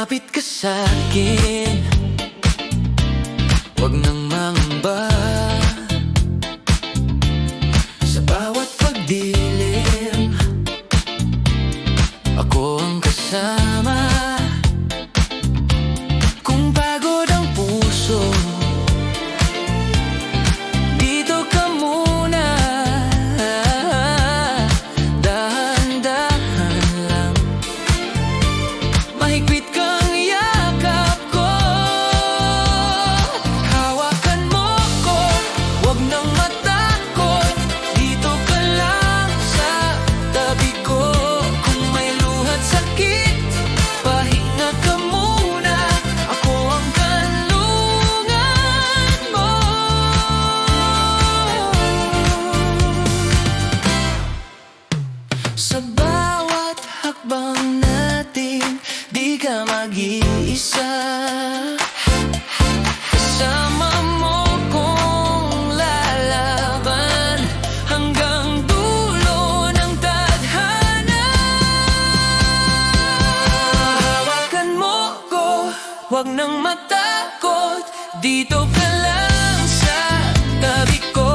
Lumapit ka sa'kin, huwag nang mangamba. Sa bawat pagdilim, ako ang kasama. Kung pagod ang puso, dito ka muna. Dahan-dahan lang, mahigpit kang yakap ko. Hawakan mo ko, huwag nang matakot. Dito ka lang sa tabi ko. Kung may luha't sakit, pahinga ka muna. Ako ang kanlungan mo. Sa bawat hakbang natin, di ka mag-iisa. Kasama mo kong lalaban hanggang dulo ng tadhana. Hawakan mo ko, huwag nang matakot. Dito ka lang sa tabi ko.